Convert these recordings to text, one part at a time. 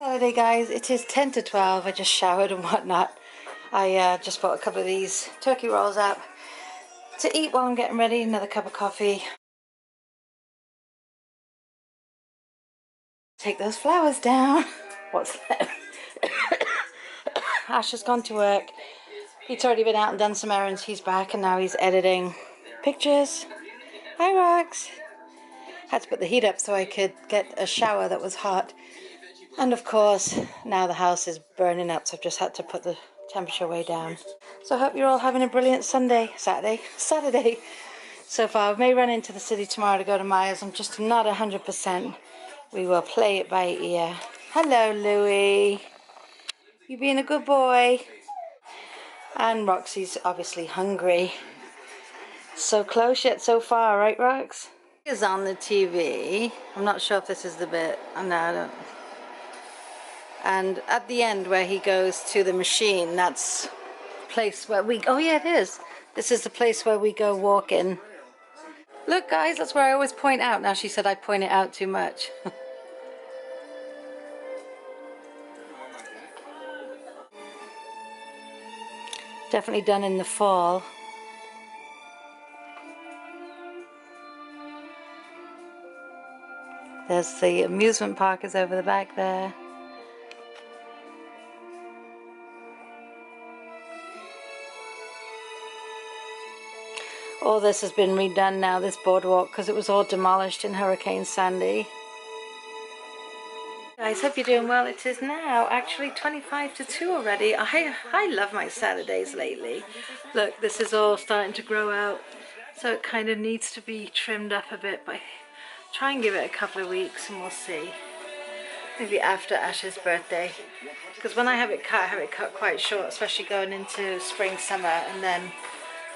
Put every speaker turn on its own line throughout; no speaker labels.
Saturday guys, it is 10 to 12. I just showered and whatnot. I just bought a couple of these turkey rolls up to eat while I'm getting ready. Another cup of coffee. Take those flowers down. What's that? Ash has gone to work. He's already been out and done some errands. He's back and now he's editing pictures. Hi Rox. Had to put the heat up so I could get a shower that was hot. And of course, now the house is burning up, so I've just had to put the temperature way down. So I hope you're all having a brilliant Saturday so far. I may run into the city tomorrow to go to Myers. I'm just not 100%. We will play it by ear. Hello, Louie. You being a good boy? And Roxy's obviously hungry. So close yet so far, right, Rox? Is on the TV. I'm not sure if this is the bit. No, I don't. And at the end where he goes to the machine, that's the place where we... Oh yeah, it is. This is the place where we go walking. Look guys, that's where I always point out. Now she said I point it out too much. Definitely done in the fall. There's the amusement park is over the back there. All this has been redone now, this boardwalk, because it was all demolished in Hurricane Sandy. Guys, hope you're doing well. It is now actually 25 to 2 already. I love my Saturdays lately. Look, this is all starting to grow out, so it kind of needs to be trimmed up a bit, but try and give it a couple of weeks and we'll see. Maybe after Ash's birthday, because when I have it cut quite short, especially going into spring, summer, and then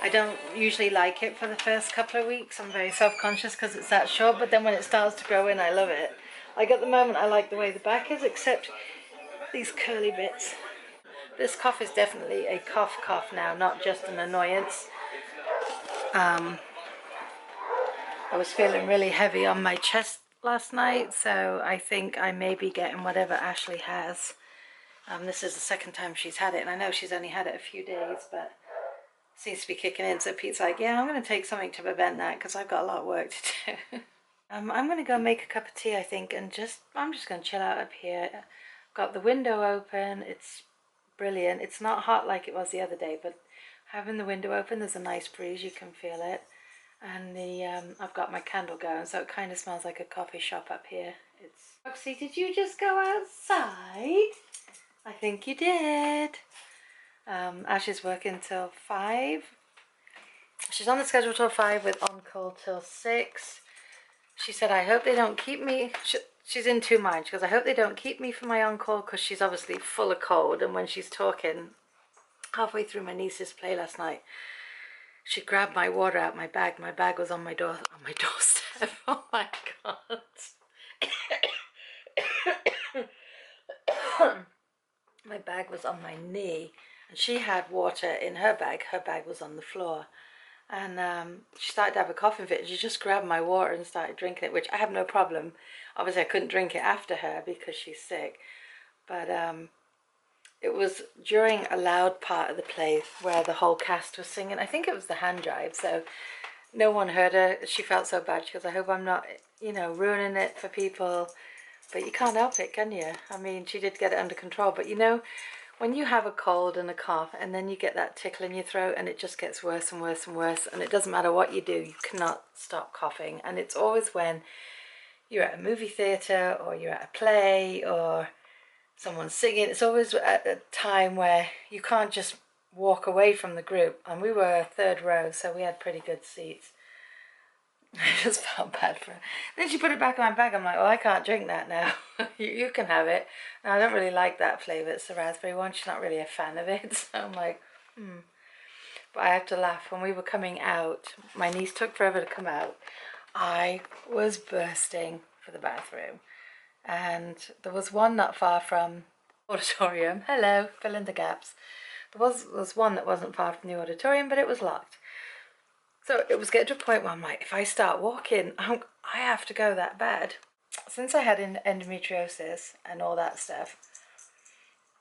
I don't usually like it for the first couple of weeks. I'm very self-conscious because it's that short, but then when it starts to grow in, I love it. Like at the moment, I like the way the back is, except these curly bits. This cough is definitely a cough now, not just an annoyance. I was feeling really heavy on my chest last night, so I think I may be getting whatever Ashley has. This is the second time she's had it, and I know she's only had it a few days, but seems to be kicking in. So Pete's like, yeah, I'm going to take something to prevent that because I've got a lot of work to do. I'm going to go make a cup of tea, I think, and I'm just going to chill out up here. Got the window open. It's brilliant. It's not hot like it was the other day, but having the window open, there's a nice breeze. You can feel it. And I've got my candle going, so it kind of smells like a coffee shop up here. Roxy, did you just go outside? I think you did. Ash is working till 5. She's on the schedule till 5 with on-call till 6. She said, I hope they don't keep me. She's in two minds. She goes, I hope they don't keep me for my on-call, because she's obviously full of cold. And when she's talking, halfway through my niece's play last night, she grabbed my water out my bag. My bag was on my doorstep. Oh my God. My bag was on my knee. And she had water in her bag. Her bag was on the floor. And she started to have a coughing fit. She just grabbed my water and started drinking it, which I have no problem. Obviously, I couldn't drink it after her because she's sick. But it was during a loud part of the play where the whole cast was singing. I think it was the hand drive, so no one heard her. She felt so bad. She goes, I hope I'm not, ruining it for people. But you can't help it, can you? I mean, she did get it under control. But when you have a cold and a cough and then you get that tickle in your throat and it just gets worse and worse and worse, and it doesn't matter what you do, you cannot stop coughing. And it's always when you're at a movie theatre or you're at a play or someone's singing. It's always at a time where you can't just walk away from the group. And we were 3rd row, so we had pretty good seats. I just felt bad for her. Then she put it back in my bag. I'm like, well, I can't drink that now. you can have it. And I don't really like that flavour. It's the raspberry one. She's not really a fan of it. So I'm like, But I have to laugh. When we were coming out, my niece took forever to come out. I was bursting for the bathroom. And there was one not far from the auditorium. Hello, fill in the gaps. There was one that wasn't far from the auditorium, but it was locked. So it was getting to a point where I'm like, if I start walking, I have to go that bad. since I had endometriosis and all that stuff,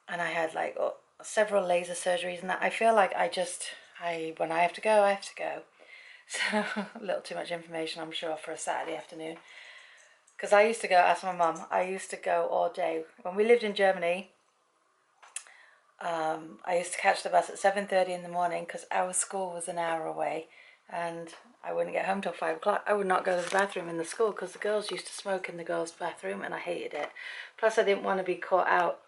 and I had like several laser surgeries and that, I feel like when I have to go, I have to go. So a little too much information, I'm sure, for a Saturday afternoon. Because I used to go, ask my mum, I used to go all day. When we lived in Germany, I used to catch the bus at 7:30 in the morning because our school was an hour away, and I wouldn't get home till 5 o'clock. I would not go to the bathroom in the school because the girls used to smoke in the girls' bathroom, and I hated it. Plus, I didn't want to be caught out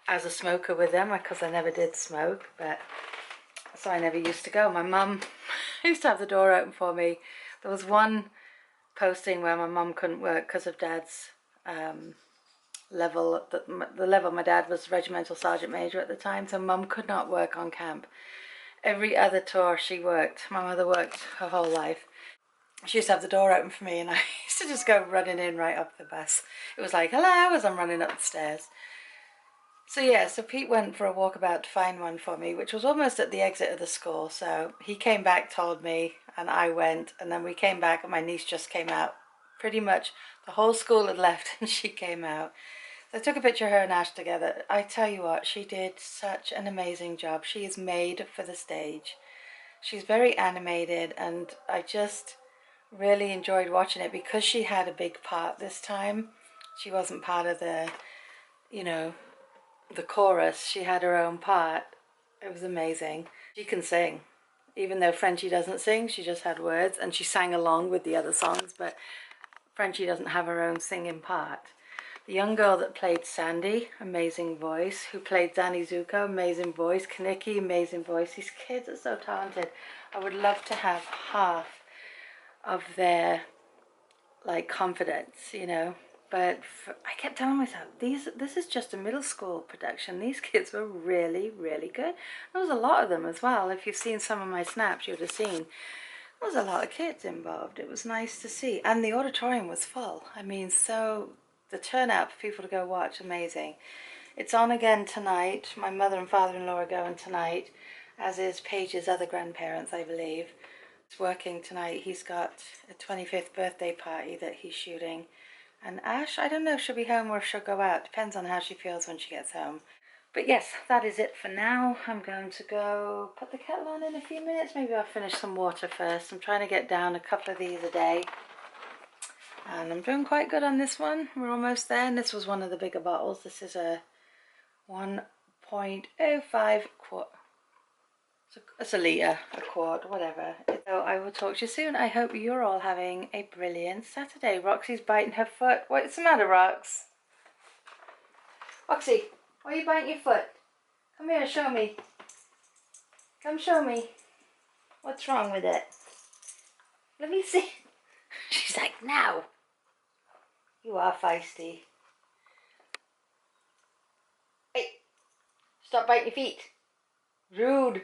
as a smoker with them because I never did smoke, but so I never used to go. My mum used to have the door open for me. There was one posting where my mum couldn't work because of Dad's level. The level, my dad was regimental sergeant major at the time, so Mum could not work on camp. Every other tour she worked. My mother worked her whole life. She used to have the door open for me, and I used to just go running in right up the bus. It was like, hello, as I'm running up the stairs. So yeah, so Pete went for a walkabout to find one for me, which was almost at the exit of the school. So he came back, told me, and I went, and then we came back and my niece just came out. Pretty much the whole school had left and she came out. So I took a picture of her and Ash together. I tell you what, she did such an amazing job. She is made for the stage. She's very animated, and I just really enjoyed watching it because she had a big part this time. She wasn't part of the, the chorus. She had her own part. It was amazing. She can sing. Even though Frenchie doesn't sing, she just had words, and she sang along with the other songs, but Frenchie doesn't have her own singing part. The young girl that played Sandy, amazing voice. Who played Danny Zuko, amazing voice. Kaneki, amazing voice. These kids are so talented. I would love to have half of their confidence, But I kept telling myself, this is just a middle school production. These kids were really, really good. There was a lot of them as well. If you've seen some of my snaps, you would have seen there was a lot of kids involved. It was nice to see. And the auditorium was full. I mean, so the turnout for people to go watch, amazing. It's on again tonight. My mother and father-in-law are going tonight, as is Paige's other grandparents, I believe. It's working tonight. He's got a 25th birthday party that he's shooting. And Ash, I don't know if she'll be home or if she'll go out. Depends on how she feels when she gets home. But yes, that is it for now. I'm going to go put the kettle on in a few minutes. Maybe I'll finish some water first. I'm trying to get down a couple of these a day. And I'm doing quite good on this one. We're almost there. And this was one of the bigger bottles. This is a 1.05 quart. It's a litre, a quart, whatever. So I will talk to you soon. I hope you're all having a brilliant Saturday. Roxy's biting her foot. What's the matter, Rox? Roxy, why are you biting your foot? Come here, show me. Come show me. What's wrong with it? Let me see. She's like, now. You are feisty. Hey, stop biting your feet. Rude.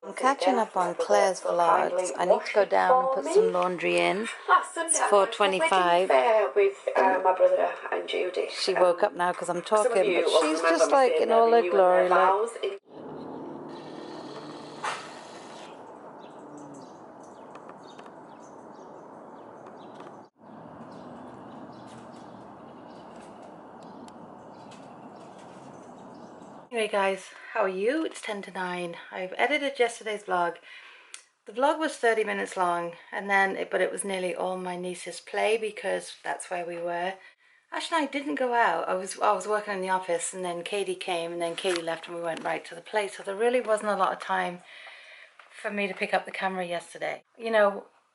I'm catching up on Claire's vlogs. I need to go down and put some laundry in. It's 4:25.
With my brother and Judy.
She woke up now because I'm talking, but she's just like in all her glory. Look. Anyway guys, how are you? It's 10 to 9. I've edited yesterday's vlog. The vlog was 30 minutes long, but it was nearly all my niece's play because that's where we were. Ash and I didn't go out. I was working in the office, and then Katie came, and then Katie left, and we went right to the play. So there really wasn't a lot of time for me to pick up the camera yesterday.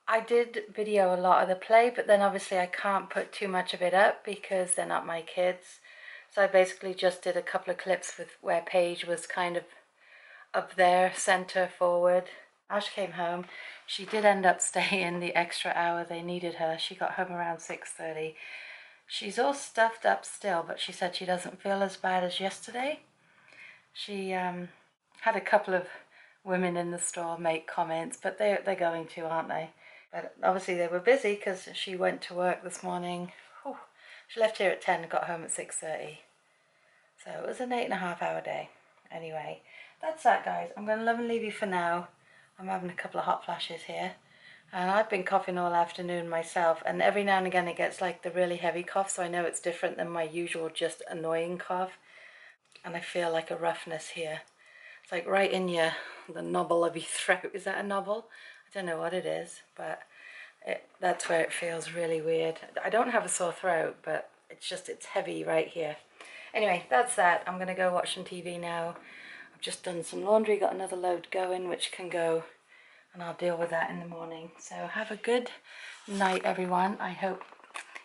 I did video a lot of the play, but then obviously I can't put too much of it up because they're not my kids. So I basically just did a couple of clips with where Paige was kind of up there, center forward. Ash came home. She did end up staying the extra hour they needed her. She got home around 6:30. She's all stuffed up still, but she said she doesn't feel as bad as yesterday. She had a couple of women in the store make comments, but they're going to, aren't they? But obviously they were busy because she went to work this morning. Whew. She left here at 10 and got home at 6:30. So it was an 8.5-hour day. Anyway, that's that, guys. I'm going to love and leave you for now. I'm having a couple of hot flashes here. And I've been coughing all afternoon myself, and every now and again it gets like the really heavy cough, so I know it's different than my usual just annoying cough. And I feel like a roughness here. It's like right in the knobble of your throat. Is that a knobble? I don't know what it is, but that's where it feels really weird. I don't have a sore throat, but it's heavy right here. Anyway, that's that. I'm gonna go watch some TV now. I've just done some laundry, got another load going, which can go, and I'll deal with that in the morning. So have a good night, everyone. I hope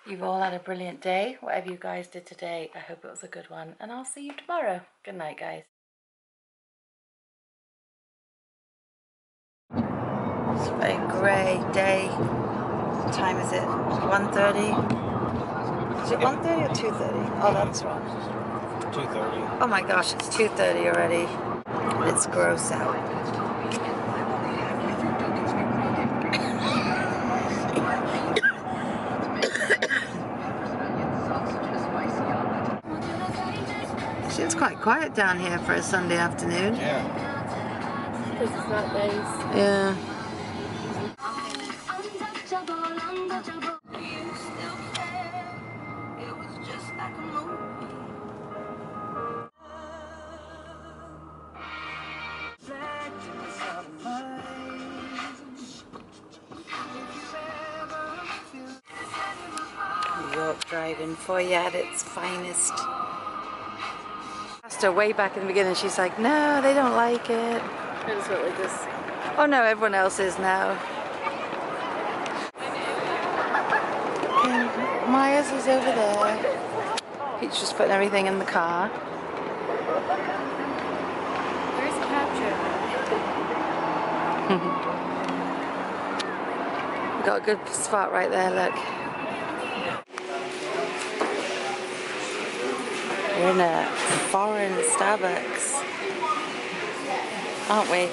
you've all had a brilliant day. Whatever you guys did today, I hope it was a good one, and I'll see you tomorrow. Good night, guys. It's a very grey day. What time is it? 1:30? Is it 1:30 or 2:30? Oh, that's wrong.
2:30.
Oh my gosh, it's 2:30 already. It's gross out. Actually, it's quite quiet down here for a Sunday afternoon.
Yeah.
Because it's not nice.
Yeah. New York driving for you at its finest. Asked her way back in the beginning, she's like, no, they don't like it.
I just went like this.
Oh no, everyone else is now. And Myers is over there. Pete's just putting everything in the car.
Where's Capture?
Got a good spot right there, look. We're in a foreign Starbucks, aren't we?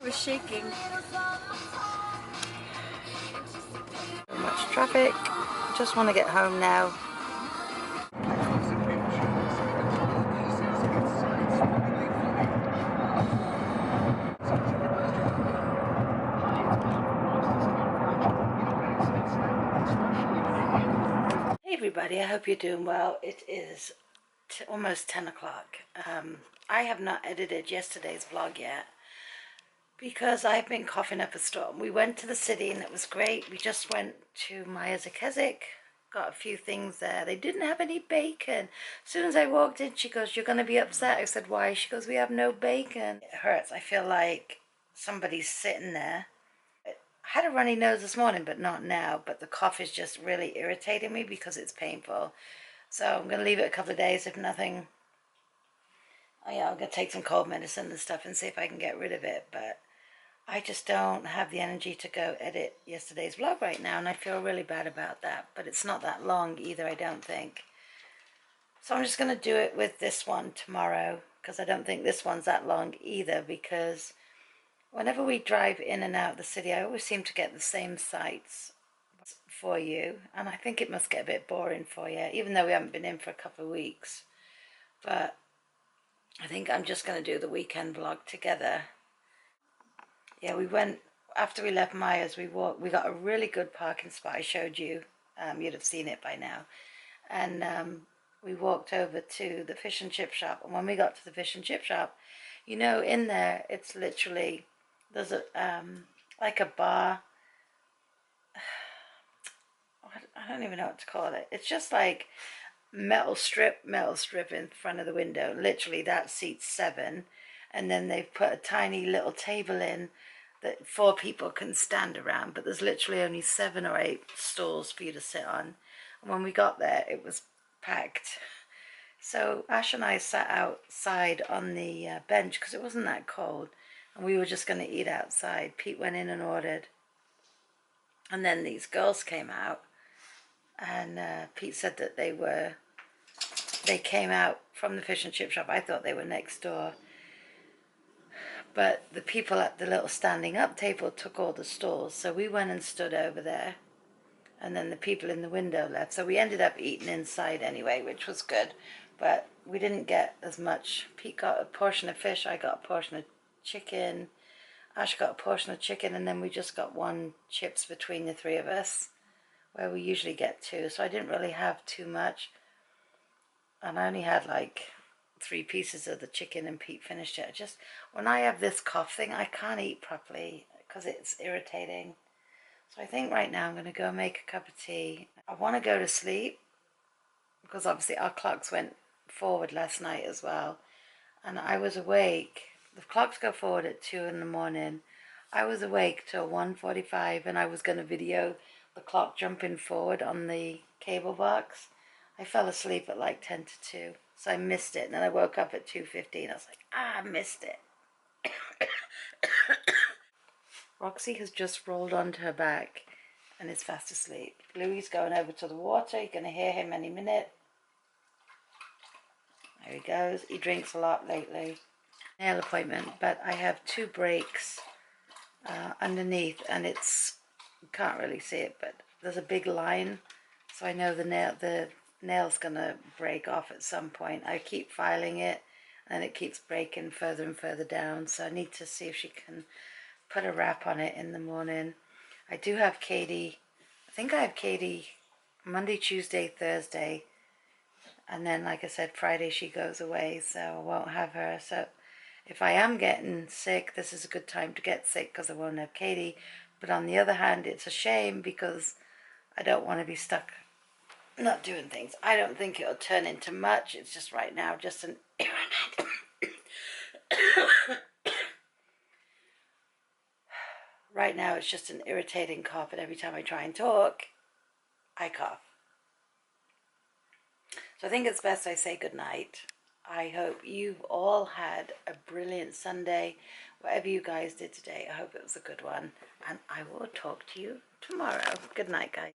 We're shaking.
So much traffic. Just want to get home now. Hey everybody, I hope you're doing well. It is almost 10 o'clock. I have not edited yesterday's vlog yet because I've been coughing up a storm. We went to the city and it was great. We just went to Myers of Keswick, got a few things there. They didn't have any bacon. As soon as I walked in, she goes, you're going to be upset. I said, why? She goes, we have no bacon. It hurts. I feel like somebody's sitting there. I had a runny nose this morning, but not now. But the cough is just really irritating me because it's painful. So I'm going to leave it a couple of days if nothing. Oh yeah, I'm going to take some cold medicine and stuff and see if I can get rid of it. But I just don't have the energy to go edit yesterday's vlog right now. And I feel really bad about that. But it's not that long either, I don't think. So I'm just going to do it with this one tomorrow. Because I don't think this one's that long either. Because whenever we drive in and out of the city, I always seem to get the same sights for you, and I think it must get a bit boring for you, even though we haven't been in for a couple of weeks. But I think I'm just going to do the weekend vlog together. Yeah, we went, after we left Myers, we got a really good parking spot. I showed you, you'd have seen it by now. And we walked over to the fish and chip shop, and when we got to the fish and chip shop, you know, in there, it's literally, there's a like a bar. I don't even know what to call it. It's just like metal strip in front of the window. Literally that seats 7, and then they've put a tiny little table in that 4 people can stand around, but there's literally only 7 or 8 stools for you to sit on. And when we got there, it was packed. So Ash and I sat outside on the bench because it wasn't that cold, and we were just going to eat outside. Pete went in and ordered, and then these girls came out, and Pete said that they came out from the fish and chip shop. I thought they were next door, but the people at the little standing up table took all the stalls, so we went and stood over there, and then the people in the window left, so we ended up eating inside anyway, which was good. But we didn't get as much. Pete got a portion of fish, I got a portion of chicken. Ash got a portion of chicken, and then we just got one chips between the three of us, where we usually get two. So I didn't really have too much. And I only had like 3 pieces of the chicken, and Pete finished it. When I have this cough thing, I can't eat properly because it's irritating. So I think right now I'm going to go make a cup of tea. I want to go to sleep because obviously our clocks went forward last night as well. And I was awake. The clocks go forward at 2 in the morning. I was awake till 1:45, and I was going to video the clock jumping forward on the cable box. I fell asleep at like 10 to 2, so I missed it. And then I woke up at 2:15. I was like, I missed it. Roxy has just rolled onto her back and is fast asleep. Louis going over to the water. You're going to hear him any minute. There he goes. He drinks a lot lately. Nail appointment, but I have 2 breaks underneath, and it's, you can't really see it, but there's a big line, so I know the nail's gonna break off at some point. I keep filing it, and it keeps breaking further and further down, so I need to see if she can put a wrap on it in the morning. I do have Katie. I think I have Katie Monday, Tuesday, Thursday, and then, like I said, Friday she goes away, so I won't have her. So if I am getting sick, this is a good time to get sick because I won't have Katie. But on the other hand, it's a shame because I don't want to be stuck not doing things. I don't think it'll turn into much. It's just right now just an right now it's just an irritating cough, and every time I try and talk, I cough. So I think it's best I say goodnight. I hope you've all had a brilliant Sunday. Whatever you guys did today, I hope it was a good one. And I will talk to you tomorrow. Good night, guys.